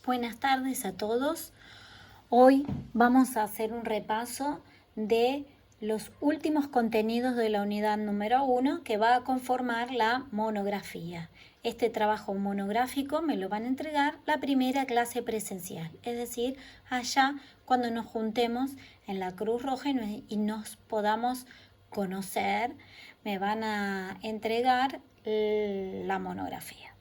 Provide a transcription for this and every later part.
Buenas tardes a todos. Hoy vamos a hacer un repaso de los últimos contenidos de la unidad número 1 que va a conformar la monografía. Este trabajo monográfico me lo van a entregar la primera clase presencial, es decir, allá cuando nos juntemos en la Cruz Roja y nos podamos conocer, me van a entregar la monografía.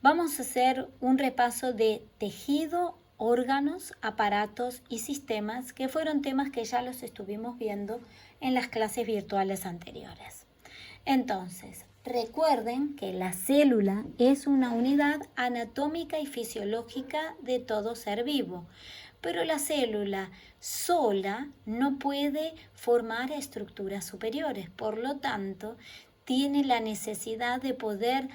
Vamos a hacer un repaso de tejido, órganos, aparatos y sistemas, que fueron temas que ya los estuvimos viendo en las clases virtuales anteriores. Entonces, recuerden que la célula es una unidad anatómica y fisiológica de todo ser vivo, pero la célula sola no puede formar estructuras superiores, por lo tanto, tiene la necesidad de poder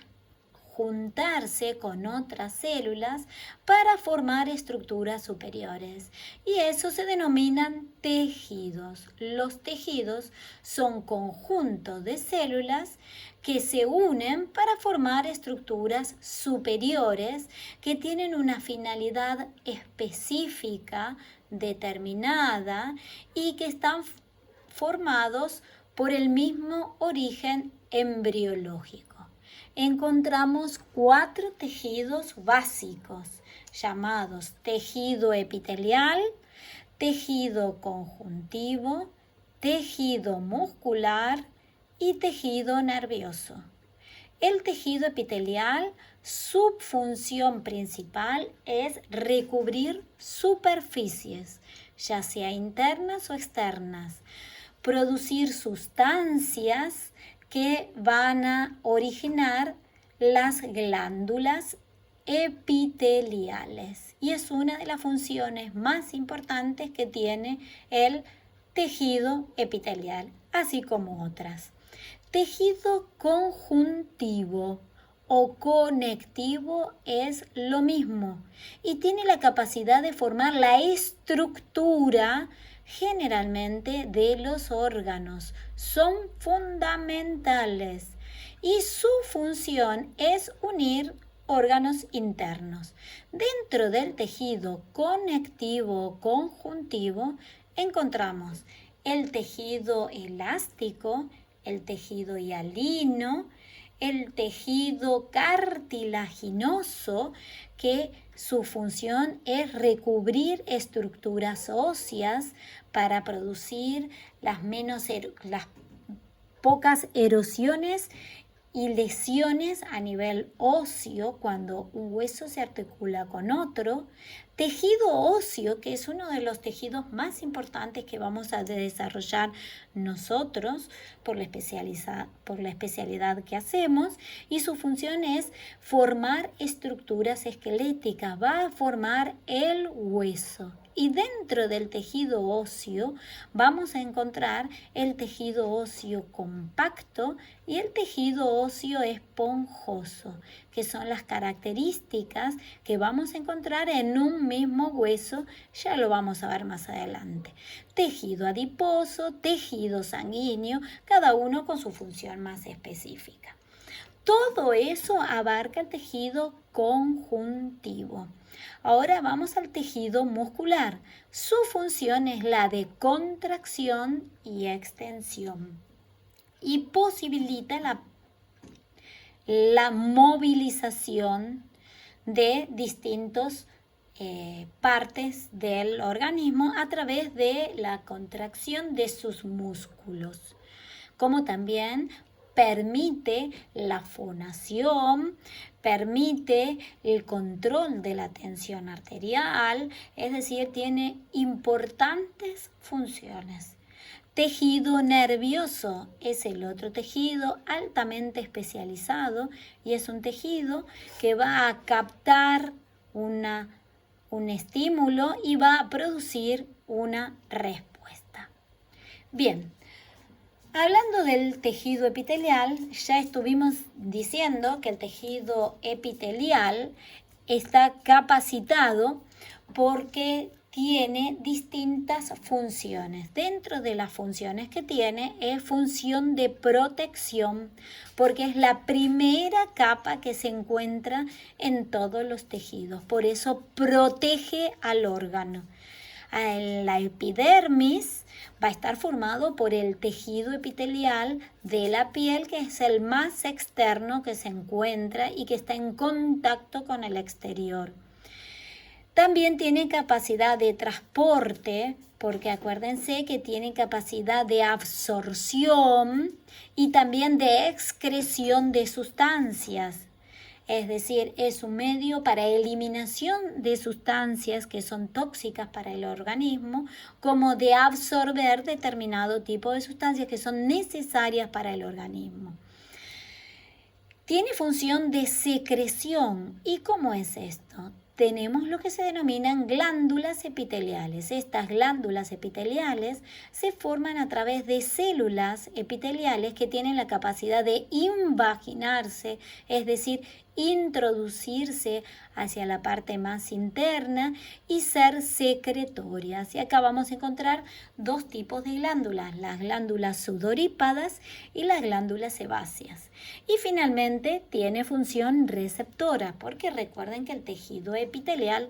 juntarse con otras células para formar estructuras superiores, y eso se denominan tejidos. Los tejidos son conjuntos de células que se unen para formar estructuras superiores que tienen una finalidad específica, determinada, y que están formados por el mismo origen embriológico. Encontramos 4 tejidos básicos llamados tejido epitelial, tejido conjuntivo, tejido muscular y tejido nervioso. El tejido epitelial, su función principal es recubrir superficies, ya sea internas o externas, producir sustancias que van a originar las glándulas epiteliales, y es una de las funciones más importantes que tiene el tejido epitelial, así como otras. Tejido conjuntivo o conectivo es lo mismo y tiene la capacidad de formar la estructura generalmente de los órganos. Son fundamentales y su función es unir órganos internos. Dentro del tejido conectivo o conjuntivo encontramos el tejido elástico, el tejido hialino, el tejido cartilaginoso, que su función es recubrir estructuras óseas para producir las pocas erosiones y lesiones a nivel óseo cuando un hueso se articula con otro. Tejido óseo, que es uno de los tejidos más importantes que vamos a desarrollar nosotros por la especialidad que hacemos, y su función es formar estructuras esqueléticas, va a formar el hueso. Y dentro del tejido óseo vamos a encontrar el tejido óseo compacto y el tejido óseo esponjoso, que son las características que vamos a encontrar en un mismo hueso, ya lo vamos a ver más adelante. Tejido adiposo, tejido sanguíneo, cada uno con su función más específica. Todo eso abarca el tejido conjuntivo. Ahora vamos al tejido muscular. Su función es la de contracción y extensión y posibilita la movilización de distintas partes del organismo a través de la contracción de sus músculos, como también permite la fonación, permite el control de la tensión arterial, es decir, tiene importantes funciones. Tejido nervioso es el otro tejido altamente especializado y es un tejido que va a captar un estímulo y va a producir una respuesta. Bien. Hablando del tejido epitelial, ya estuvimos diciendo que el tejido epitelial está capacitado porque tiene distintas funciones. Dentro de las funciones que tiene es función de protección, porque es la primera capa que se encuentra en todos los tejidos. Por eso protege al órgano. La epidermis va a estar formado por el tejido epitelial de la piel, que es el más externo que se encuentra y que está en contacto con el exterior. También tiene capacidad de transporte, porque acuérdense que tiene capacidad de absorción y también de excreción de sustancias. Es decir, es un medio para eliminación de sustancias que son tóxicas para el organismo, como de absorber determinado tipo de sustancias que son necesarias para el organismo. Tiene función de secreción. ¿Y cómo es esto? Tenemos lo que se denominan glándulas epiteliales. Estas glándulas epiteliales se forman a través de células epiteliales que tienen la capacidad de invaginarse, es decir, introducirse hacia la parte más interna y ser secretorias. Y acá vamos a encontrar dos tipos de glándulas, las glándulas sudorípadas y las glándulas sebáceas. Y finalmente tiene función receptora, porque recuerden que el tejido epitelial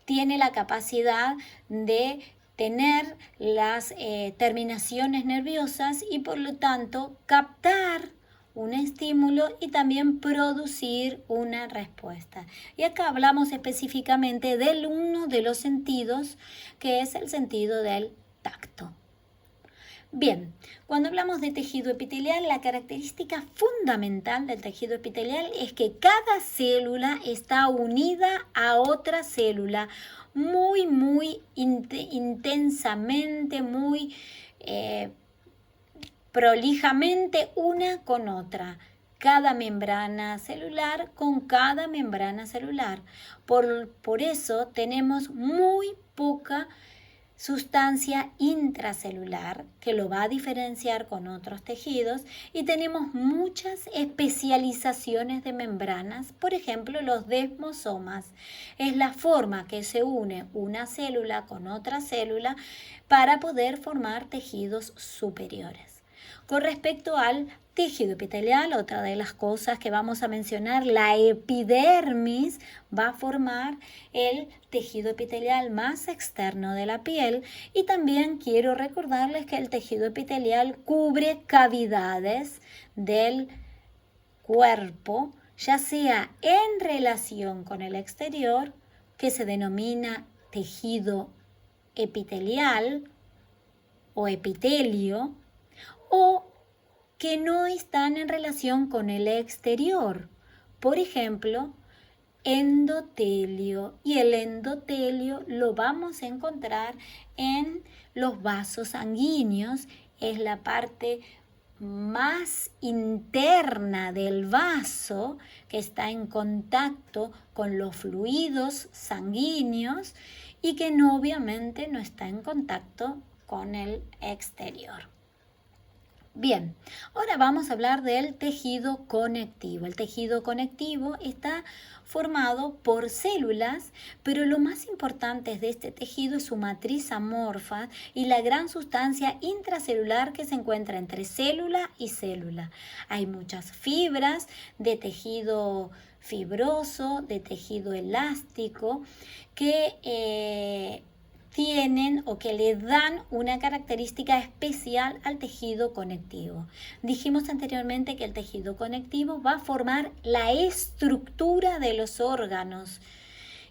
tiene la capacidad de tener las terminaciones nerviosas y por lo tanto captar un estímulo y también producir una respuesta. Y acá hablamos específicamente del uno de los sentidos, que es el sentido del tacto. Bien, cuando hablamos de tejido epitelial, la característica fundamental del tejido epitelial es que cada célula está unida a otra célula muy intensamente, muy prolijamente una con otra. Cada membrana celular con cada membrana celular. Por eso tenemos muy poca sustancia intracelular que lo va a diferenciar con otros tejidos y tenemos muchas especializaciones de membranas, por ejemplo los desmosomas. Es la forma que se une una célula con otra célula para poder formar tejidos superiores. Con respecto al tejido epitelial, otra de las cosas que vamos a mencionar, la epidermis va a formar el tejido epitelial más externo de la piel y también quiero recordarles que el tejido epitelial cubre cavidades del cuerpo, ya sea en relación con el exterior, que se denomina tejido epitelial o epitelio, o que no están en relación con el exterior. Por ejemplo, endotelio. Y el endotelio lo vamos a encontrar en los vasos sanguíneos. Es la parte más interna del vaso que está en contacto con los fluidos sanguíneos y que obviamente no está en contacto con el exterior. Bien, ahora vamos a hablar del tejido conectivo. El tejido conectivo está formado por células, pero lo más importante de este tejido es su matriz amorfa y la gran sustancia intracelular que se encuentra entre célula y célula. Hay muchas fibras de tejido fibroso, de tejido elástico, que tienen o que le dan una característica especial al tejido conectivo. Dijimos anteriormente que el tejido conectivo va a formar la estructura de los órganos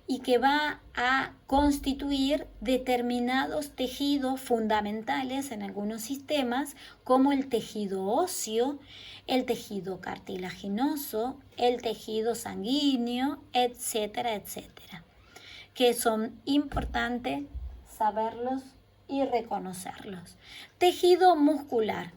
y que va a constituir determinados tejidos fundamentales en algunos sistemas, como el tejido óseo, el tejido cartilaginoso, el tejido sanguíneo, etcétera, etcétera, que son importantes saberlos y reconocerlos. Tejido muscular.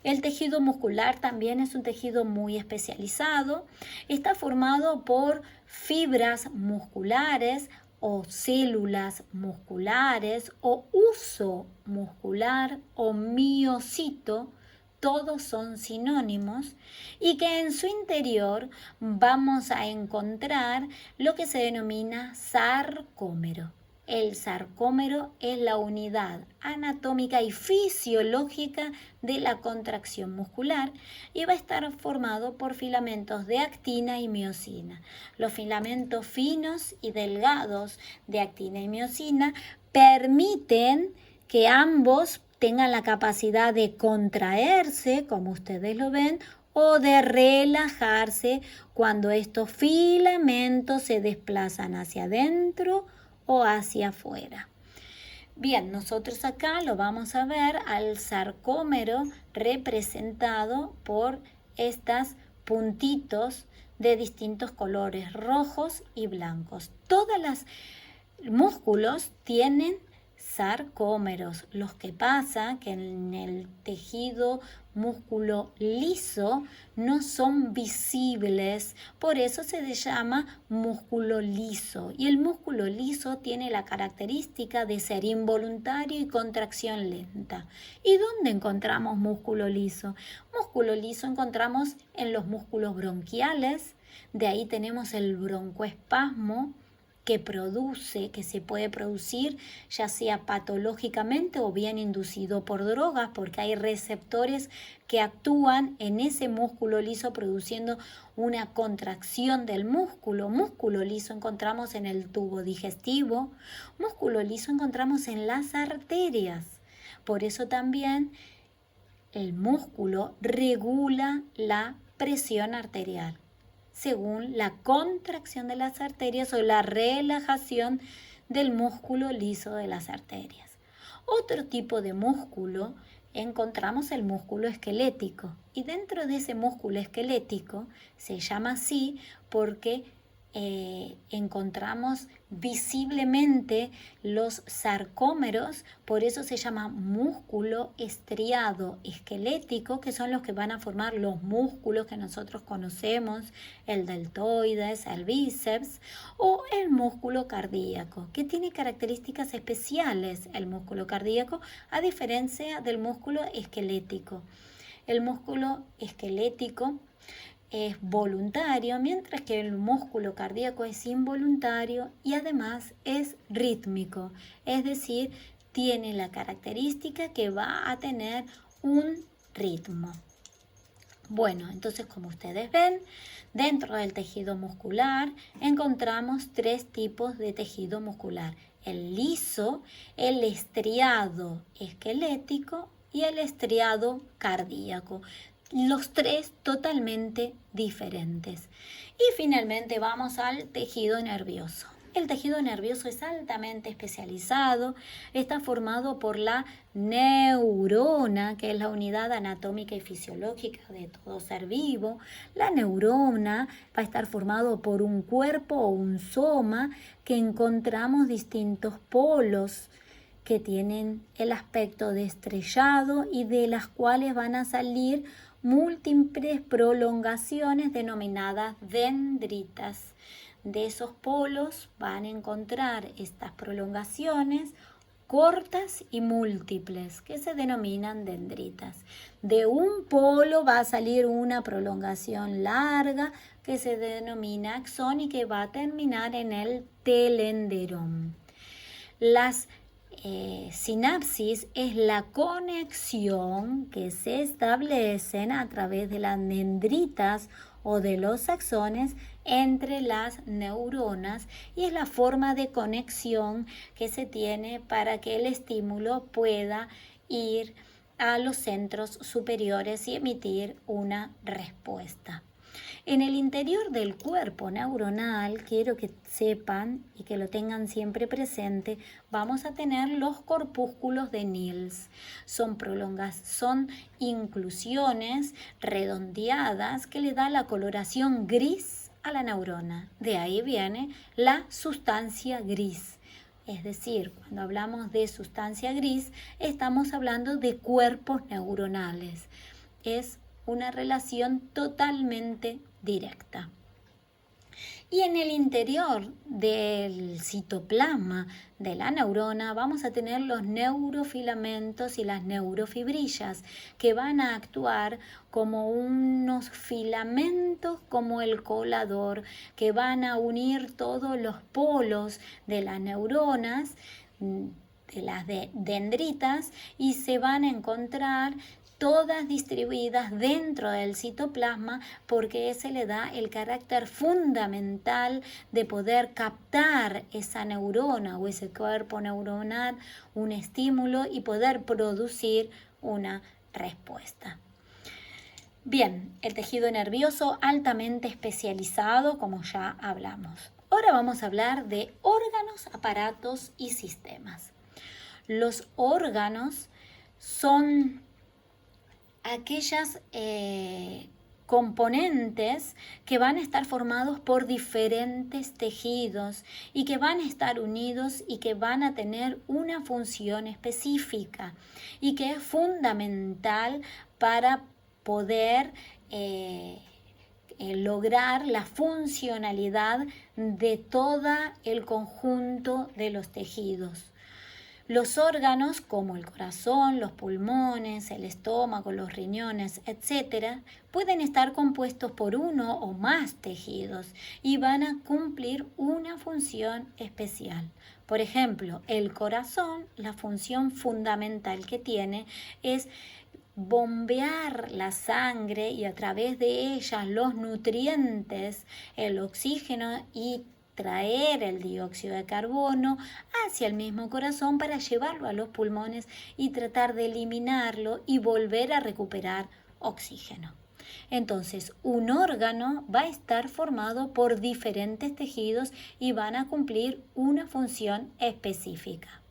El tejido muscular también es un tejido muy especializado. Está formado por fibras musculares o células musculares o uso muscular o miocito. Todos son sinónimos y que en su interior vamos a encontrar lo que se denomina sarcómero. El sarcómero es la unidad anatómica y fisiológica de la contracción muscular y va a estar formado por filamentos de actina y miosina. Los filamentos finos y delgados de actina y miosina permiten que ambos tengan la capacidad de contraerse, como ustedes lo ven, o de relajarse cuando estos filamentos se desplazan hacia adentro o hacia afuera. Bien, nosotros acá lo vamos a ver al sarcómero representado por estos puntitos de distintos colores, rojos y blancos. Todos los músculos tienen sarcómeros. Los que pasa que en el tejido músculo liso no son visibles, por eso se le llama músculo liso. Y el músculo liso tiene la característica de ser involuntario y contracción lenta. ¿Y dónde encontramos músculo liso? Músculo liso encontramos en los músculos bronquiales, de ahí tenemos el broncoespasmo, que se puede producir ya sea patológicamente o bien inducido por drogas, porque hay receptores que actúan en ese músculo liso produciendo una contracción del músculo. Músculo liso encontramos en el tubo digestivo, músculo liso encontramos en las arterias. Por eso también el músculo regula la presión arterial según la contracción de las arterias o la relajación del músculo liso de las arterias. Otro tipo de músculo encontramos el músculo esquelético y dentro de ese músculo esquelético se llama así porque encontramos visiblemente los sarcómeros, por eso se llama músculo estriado esquelético, que son los que van a formar los músculos que nosotros conocemos, el deltoides, el bíceps, o el músculo cardíaco, que tiene características especiales el músculo cardíaco, a diferencia del músculo esquelético. El músculo esquelético es voluntario, mientras que el músculo cardíaco es involuntario y además es rítmico, es decir, tiene la característica que va a tener un ritmo. Bueno, entonces como ustedes ven, dentro del tejido muscular encontramos tres tipos de tejido muscular: el liso, el estriado esquelético y el estriado cardíaco. Los tres totalmente diferentes. Y finalmente vamos al tejido nervioso. El tejido nervioso es altamente especializado, está formado por la neurona, que es la unidad anatómica y fisiológica de todo ser vivo. La neurona va a estar formado por un cuerpo o un soma que encontramos distintos polos que tienen el aspecto de estrellado y de las cuales van a salir múltiples prolongaciones denominadas dendritas. De esos polos van a encontrar estas prolongaciones cortas y múltiples que se denominan dendritas. De un polo va a salir una prolongación larga que se denomina axón y que va a terminar en el telenderón. Las sinapsis es la conexión que se establecen a través de las dendritas o de los axones entre las neuronas y es la forma de conexión que se tiene para que el estímulo pueda ir a los centros superiores y emitir una respuesta. En el interior del cuerpo neuronal, quiero que sepan y que lo tengan siempre presente, vamos a tener los corpúsculos de Nils. Son inclusiones redondeadas que le da la coloración gris a la neurona. De ahí viene la sustancia gris. Es decir, cuando hablamos de sustancia gris, estamos hablando de cuerpos neuronales. Es una relación totalmente directa. Y en el interior del citoplasma de la neurona vamos a tener los neurofilamentos y las neurofibrillas que van a actuar como unos filamentos, como el colador, que van a unir todos los polos de las neuronas, de las dendritas, y se van a encontrar todas distribuidas dentro del citoplasma, porque ese le da el carácter fundamental de poder captar esa neurona o ese cuerpo neuronal un estímulo y poder producir una respuesta. Bien, el tejido nervioso altamente especializado, como ya hablamos. Ahora vamos a hablar de órganos, aparatos y sistemas. Los órganos son aquellas componentes que van a estar formados por diferentes tejidos y que van a estar unidos y que van a tener una función específica y que es fundamental para poder lograr la funcionalidad de todo el conjunto de los tejidos. Los órganos como el corazón, los pulmones, el estómago, los riñones, etc., pueden estar compuestos por uno o más tejidos y van a cumplir una función especial. Por ejemplo, el corazón, la función fundamental que tiene es bombear la sangre y a través de ella los nutrientes, el oxígeno y traer el dióxido de carbono hacia el mismo corazón para llevarlo a los pulmones y tratar de eliminarlo y volver a recuperar oxígeno. Entonces, un órgano va a estar formado por diferentes tejidos y van a cumplir una función específica.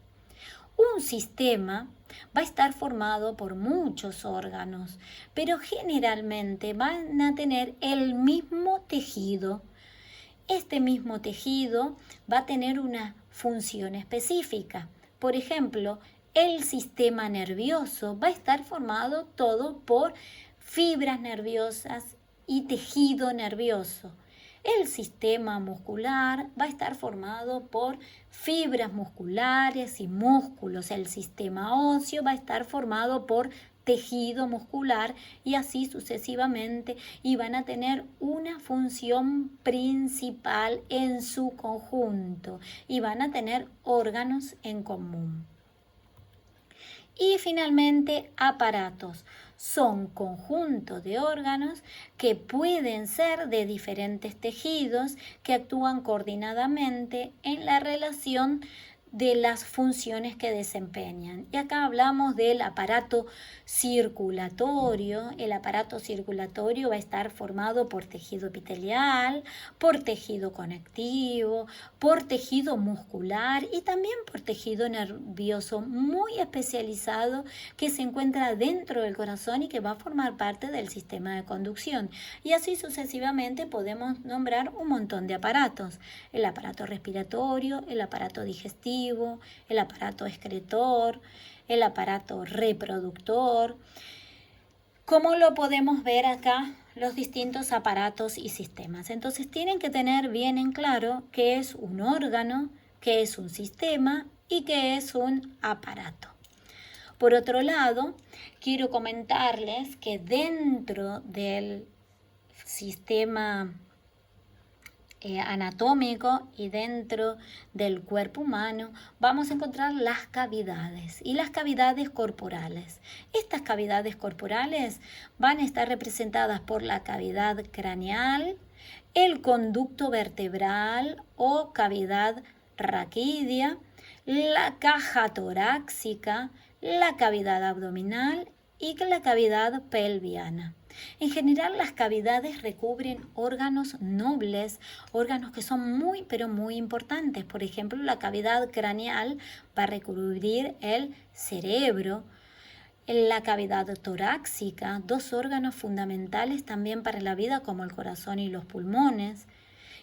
Un sistema va a estar formado por muchos órganos, pero generalmente van a tener el mismo tejido. Este mismo tejido va a tener una función específica. Por ejemplo, el sistema nervioso va a estar formado todo por fibras nerviosas y tejido nervioso. El sistema muscular va a estar formado por fibras musculares y músculos. El sistema óseo va a estar formado por tejido muscular y así sucesivamente, y van a tener una función principal en su conjunto y van a tener órganos en común. Y finalmente, aparatos. Son conjuntos de órganos que pueden ser de diferentes tejidos que actúan coordinadamente en la relación de las funciones que desempeñan. Y acá hablamos del aparato circulatorio. El aparato circulatorio va a estar formado por tejido epitelial, por tejido conectivo, por tejido muscular y también por tejido nervioso muy especializado que se encuentra dentro del corazón y que va a formar parte del sistema de conducción. Y así sucesivamente podemos nombrar un montón de aparatos. El aparato respiratorio, el aparato digestivo, el aparato excretor, el aparato reproductor. ¿Cómo lo podemos ver acá? Los distintos aparatos y sistemas. Entonces tienen que tener bien en claro qué es un órgano, qué es un sistema y qué es un aparato. Por otro lado, quiero comentarles que dentro del sistema anatómico y dentro del cuerpo humano vamos a encontrar las cavidades y las cavidades corporales. Estas cavidades corporales van a estar representadas por la cavidad craneal, el conducto vertebral o cavidad raquídea, la caja torácica, la cavidad abdominal y la cavidad pelviana. En general, las cavidades recubren órganos nobles, órganos que son muy, pero muy importantes. Por ejemplo, la cavidad craneal va a recubrir el cerebro, la cavidad torácica, dos órganos fundamentales también para la vida como el corazón y los pulmones,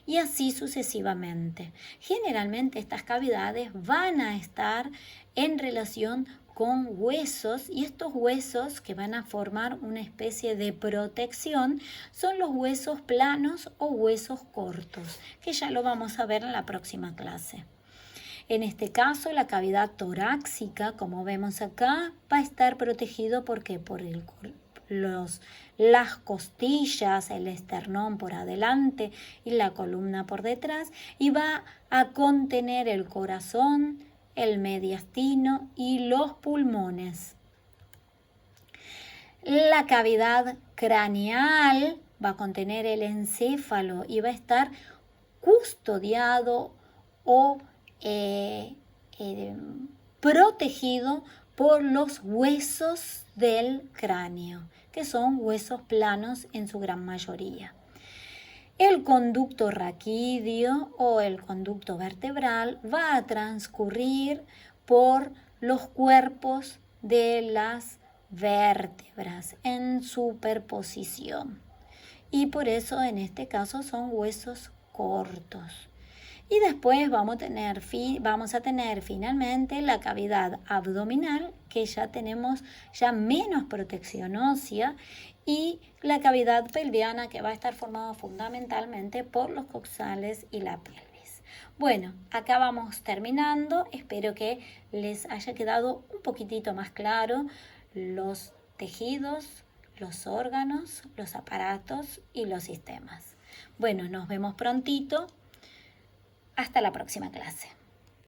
y así sucesivamente. Generalmente estas cavidades van a estar en relación con huesos, y estos huesos que van a formar una especie de protección son los huesos planos o huesos cortos, que ya lo vamos a ver en la próxima clase. En este caso, la cavidad torácica, como vemos acá, va a estar protegido porque por las costillas, el esternón por adelante y la columna por detrás, y va a contener el corazón, el mediastino y los pulmones. La cavidad craneal va a contener el encéfalo y va a estar custodiado o protegido por los huesos del cráneo, que son huesos planos en su gran mayoría. El conducto raquídeo o el conducto vertebral va a transcurrir por los cuerpos de las vértebras en superposición, y por eso en este caso son huesos cortos. Y después vamos a tener finalmente la cavidad abdominal, que ya tenemos menos protección ósea, y la cavidad pelviana, que va a estar formada fundamentalmente por los coxales y la pelvis. Bueno, acá vamos terminando. Espero que les haya quedado un poquitito más claro los tejidos, los órganos, los aparatos y los sistemas. Bueno, nos vemos prontito. Hasta la próxima clase.